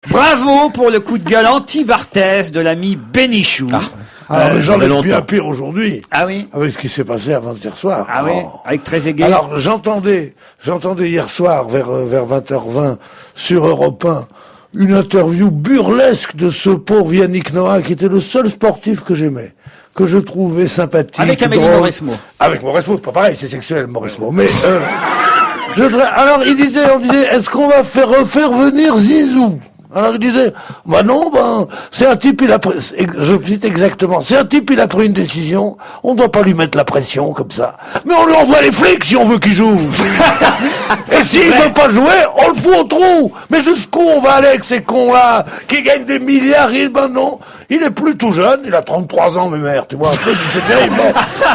Bravo pour le coup de gueule anti-Barthès de l'ami Bénichou. Alors, mais j'en ai bien pire aujourd'hui. Ah oui? Avec ce qui s'est passé avant-hier soir. Ah oui? Avec Trezeguet. Alors, j'entendais hier soir, vers 20h20, sur Europe 1, une interview burlesque de ce pauvre Yannick Noah, qui était le seul sportif que j'aimais, que je trouvais sympathique. Avec Amélie Mauresmo. Avec Mauresmo, c'est pas pareil, c'est sexuel, Mauresmo. Mais, alors, on disait, est-ce qu'on va faire venir Zizou? Alors il disait, c'est un type, je cite exactement, c'est un type, il a pris une décision, on doit pas lui mettre la pression comme ça. Mais on lui envoie les flics si on veut qu'il joue. Et s'il veut pas jouer, on le fout au trou. Mais jusqu'où on va aller avec ces cons-là, qui gagnent des milliards, non. Il est plus tout jeune, il a 33 ans, mes mères, tu vois, c'est terrible.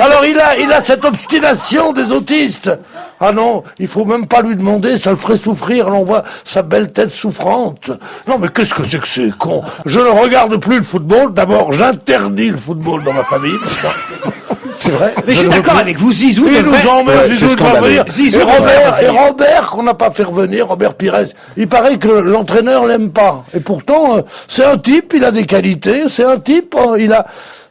Alors il a cette obstination des autistes. Ah non, il faut même pas lui demander, ça le ferait souffrir, là on voit sa belle tête souffrante. Non mais qu'est-ce que c'est que c'est con? Je ne regarde plus le football, d'abord j'interdis le football dans ma famille. C'est vrai. Mais je suis d'accord avec vous, Zizou. Il nous emmène, Zizou doit venir. Zizou et Robert, qu'on n'a pas fait revenir, Robert Pires, il paraît que l'entraîneur l'aime pas. Et pourtant, c'est un type, il a des qualités, c'est un type,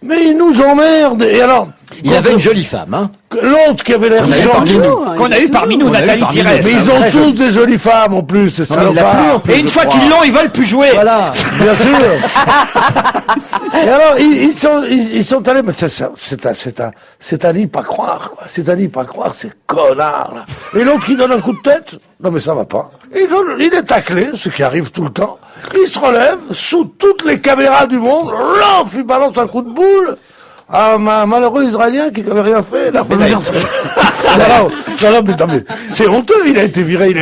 mais il nous emmerde. Et alors... Il avait une jolie femme, hein. L'autre qui avait l'air gentil. Qu'on a eu parmi nous, Nathalie Pires. Mais ils ont tous des jolies femmes, en plus, ces salopards. Et une fois qu'ils l'ont, ils veulent plus jouer. Voilà. Bien sûr. Et alors, ils sont allés, mais c'est à n'y pas croire, quoi. C'est à n'y pas croire, ces connards, là. Et l'autre qui donne un coup de tête. Non, mais ça va pas. Il est taclé, ce qui arrive tout le temps. Il se relève, sous toutes les caméras du monde. Là, il balance un coup de boule. Ah, malheureux Israélien qui n'avait rien fait, là. Non, mais c'est honteux, il a été viré.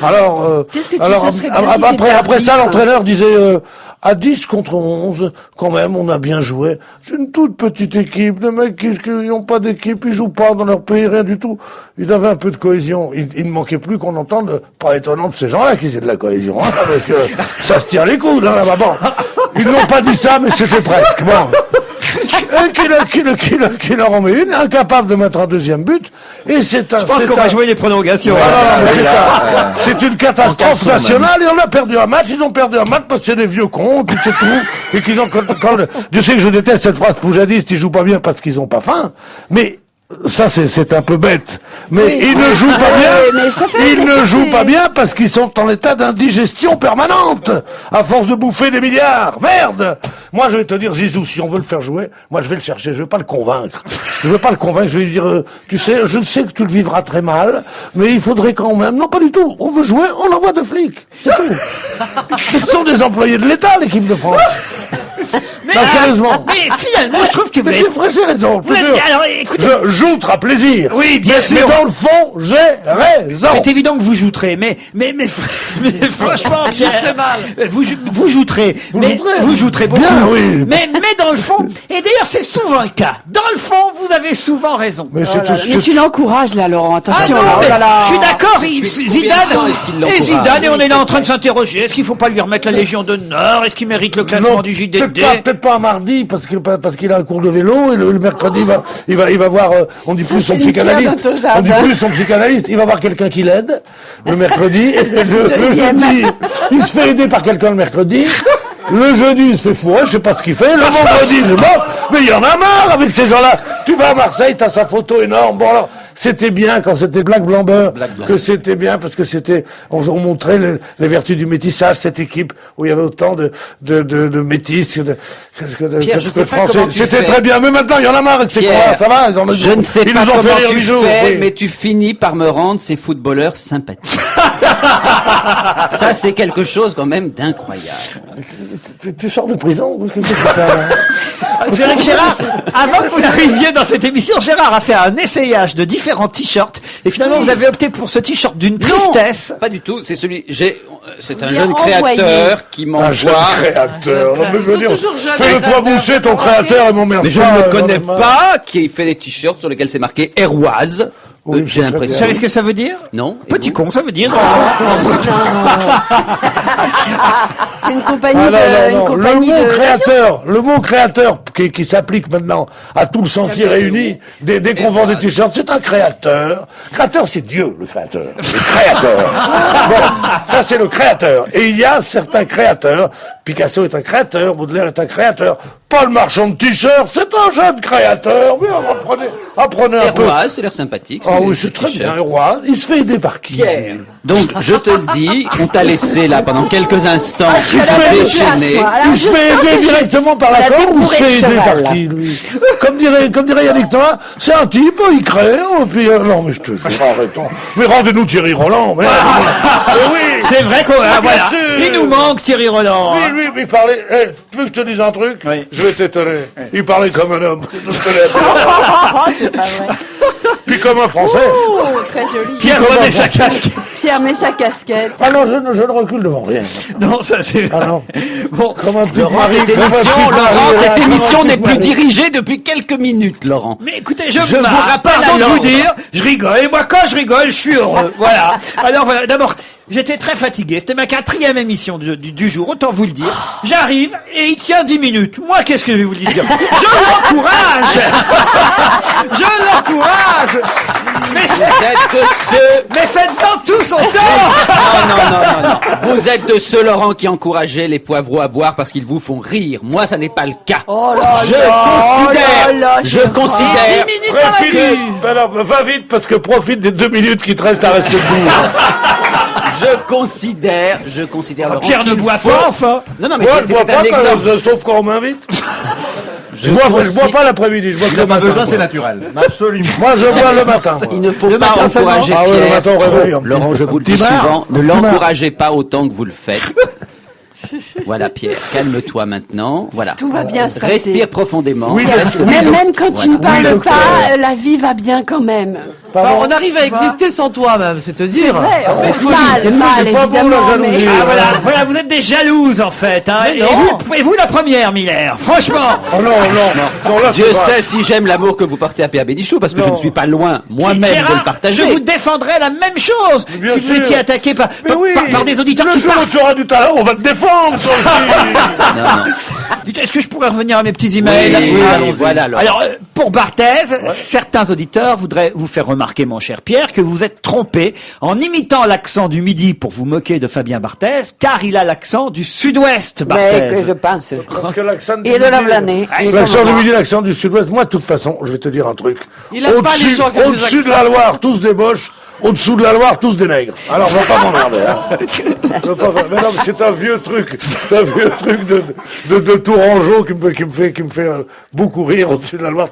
Alors, qu'est-ce que ça serait bien après ça, l'entraîneur disait, à 10 contre 11, quand même, on a bien joué. C'est une toute petite équipe, des mecs qui n'ont pas d'équipe, ils jouent pas dans leur pays, rien du tout. Ils avaient un peu de cohésion. Il ne manquait plus qu'on entende, pas étonnant de ces gens-là qu'ils aient de la cohésion, hein, parce que ça se tire les coudes, hein, là-bas. Bon. Ils n'ont pas dit ça, mais c'était presque, bon. Qui leur en met une, incapable de mettre un deuxième but, et Je pense qu'on va jouer les prolongations. C'est une catastrophe nationale, et on a perdu un match, ils ont perdu un match parce que c'est des vieux cons, qui c'est tout, et qu'ils ont, je sais que je déteste cette phrase poujadiste, ils jouent pas bien parce qu'ils ont pas faim, mais, ça c'est un peu bête, mais ils ne jouent pas bien. Ils ne jouent pas bien parce qu'ils sont en état d'indigestion permanente, à force de bouffer des milliards. Merde. Moi je vais te dire, Zizou, si on veut le faire jouer, moi je vais le chercher. Je veux pas le convaincre. Je vais lui dire, tu sais, je sais que tu le vivras très mal, mais il faudrait quand même. Non, pas du tout. On veut jouer, on envoie deux flics. C'est tout. Ce sont des employés de l'État, l'équipe de France. Mais, sérieusement. Mais finalement, je trouve que vous j'ai raison. alors, écoutez, je jouterai à plaisir. Oui, bien sûr. Mais dans le fond, j'ai raison. C'est évident que vous jouterez, mais franchement, Pierre, vous jouterez. Vous jouterez beaucoup. Bien, oui. Mais dans le fond, et d'ailleurs, c'est souvent le cas. Dans le fond, vous avez souvent raison. Mais tu l'encourages, là, Laurent. Attention. Je suis d'accord. Zidane, et on est là en train de s'interroger. Est-ce qu'il faut pas lui remettre la Légion d'honneur? Est-ce qu'il mérite le classement du JDD? Peut-être pas un mardi parce qu'il a un cours de vélo et le mercredi il va voir on dit plus son psychanalyste. Il va voir quelqu'un qui l'aide le mercredi et le jeudi il se fait aider par quelqu'un le mercredi. Le jeudi, il se fait fourrer, je sais pas ce qu'il fait. Le vendredi, il est mort. Mais il y en a marre avec ces gens-là. Tu vas à Marseille, t'as sa photo énorme. Bon alors, c'était bien quand c'était Black Blamber, que c'était bien parce que on montrait les vertus du métissage, cette équipe où il y avait autant de métis que de français. C'était très bien. Mais maintenant, il y en a marre avec ces cons-là. Ça va? Je ne sais pas comment tu fais, mais tu finis par me rendre ces footballeurs sympathiques. Ça, c'est quelque chose quand même d'incroyable. Tu sors de prison? C'est vrai que Gérard, avant que vous n'arriviez dans cette émission, Gérard a fait un essayage de différents t-shirts, et finalement vous avez opté pour ce t-shirt d'une tristesse. Non, pas du tout, c'est un jeune créateur qui m'envoie. Un jeune créateur. Fais-toi bousser ton créateur et mon merde. Mais je ne le connais pas, qui fait des t-shirts sur lesquels c'est marqué Airways. Oui, J'ai Vous l'impression. savez ce que ça veut dire? Non. Et Petit vous con, ça veut dire. C'est une compagnie Ah, de... Une non. compagnie Le mot créateur qui s'applique maintenant à tout le sentier réuni, dès qu'on vend des t-shirts, c'est un créateur. Créateur, c'est Dieu, le créateur. Le créateur. Bon, ça c'est le créateur. Et il y a certains créateurs. Picasso est un créateur, Baudelaire est un créateur. Paul Marchand de t-shirts, c'est un jeune créateur. Mais apprenez un peu. Héroise, c'est l'air sympathique. Ah oui, c'est très bien, Héroise. Il se fait aider par qui? Pierre. Donc, je te le dis, on t'a laissé là pendant quelques instants je suis à la déchaîner. place, moi. Alors, Il je se fait sens aider que directement par la la corde ou se débourrée fait de aider cheval, par qui, lui? Comme dirait Yannick Thomas, c'est un type, il crée, puis non, mais je te jure, arrêtons. Mais rendez-nous Thierry Roland, mais oui! C'est vrai qu'on, bien voilà. sûr. Il nous manque Thierry Roland. Oui, lui, il parlait, tu veux que je te dise un truc? Oui. Je vais t'étonner. Il parlait comme un homme. c'est pas vrai. Puis comme un Français. Oh, très joli. Pierre remet sa casquette. Pierre met sa casquette. Ah non, je ne recule devant rien. Non, ça c'est. Ah non. Bon, Comme un petit Laurent, mari, cette comme un émission, petit mari, Laurent, cette comme un émission petit n'est plus mari. dirigée depuis quelques minutes, Laurent. mais écoutez, je vous vous rappelle rappelle à de vous l'ordre. dire, je rigole. Et moi, quand je rigole, je suis heureux. Voilà. Alors voilà. D'abord, j'étais très fatigué. C'était ma 4e émission du jour. Autant vous le dire. J'arrive et il tient 10 minutes. Moi, qu'est-ce que je vais vous dire? Je l'encourage. Je l'encourage. Vous êtes de ceux... Mais faites-en tout son temps. Non. Vous êtes de ceux, Laurent, qui encourageaient les poivreaux à boire parce qu'ils vous font rire. Moi, ça n'est pas le cas. Oh là Je là, considère, oh là là, je considère, Va vite, parce que profite des 2 minutes qui te restent à rester debout. je considère, Laurent, Pierre ne qu'il boit faut- pas, enfin. Non, mais Moi, je bois c'était pas un exemple. sauf quand on m'invite. Je bois pas l'après-midi, je bois que le matin. naturel. Absolument. Moi, je bois le matin. Il ne faut Le pas matin seulement. encourager Ah oui, le Pierre. matin au réveil. un petit- Laurent, je vous le dis petit bar. souvent, ne Petit bar. l'encouragez pas autant que vous le faites. Voilà, Pierre, calme-toi maintenant. Voilà. Tout va bien se passer. Respire profondément. Oui, Reste oui, Même quand tu ne Oui, parles docteur. pas, la vie va bien quand même. Enfin, on arrive à exister sans toi, même, c'est te dire. C'est vrai. Mais Oh, mal, c'est pas bon, la évidemment. jalousie. Mais... Ah voilà, vous êtes des jalouses en fait. Hein. Mais non. Et vous la première, Miller. Franchement. Oh non, non. Non, là, Dieu c'est pas- sait si j'aime l'amour que vous portez à Pierre Bénichou, parce que je Non. ne suis pas loin moi-même de Gérard, le partager. je vous défendrais la même chose Bien si vous sûr. étiez attaqué par, Mais oui. par des auditeurs Le qui jour où parlent. tu auras du talent, on va te défendre, toi aussi. Non. Dites, est-ce que je pourrais revenir à mes petits emails? Oui, Allons-y. voilà, Laurent. Alors, pour Barthez, certains auditeurs voudraient vous faire remarquer, mon cher Pierre, que vous êtes trompé en imitant l'accent du Midi pour vous moquer de Fabien Barthez, car il a l'accent du Sud-Ouest, Mais que Barthez. je pense. Parce que l'accent du Et de Midi- l'année. L'accent du Midi, l'accent du Sud-Ouest. Moi, de toute façon, je vais te dire un truc. Il aime pas les gens qui ont des Au-dessus de accents. la Loire, tous des boches. Au-dessous de la Loire, tous des nègres. Alors, va pas m'emmerder, hein. Va pas faire- Mais non, mais c'est un vieux truc. C'est un vieux truc de Tourangeau qui me fait beaucoup rire au-dessus de la Loire.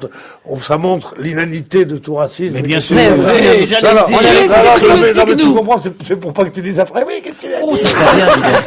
Ça montre l'inanité de tout racisme. Mais bien sûr. Mais oui, Oui, j'allais Non, le dire. non, non, non, mais tu Explique-nous. comprends, c'est pour pas que tu dises après. Oui, qu'est-ce qu'il a dit? Oh, c'est très bien, Miller.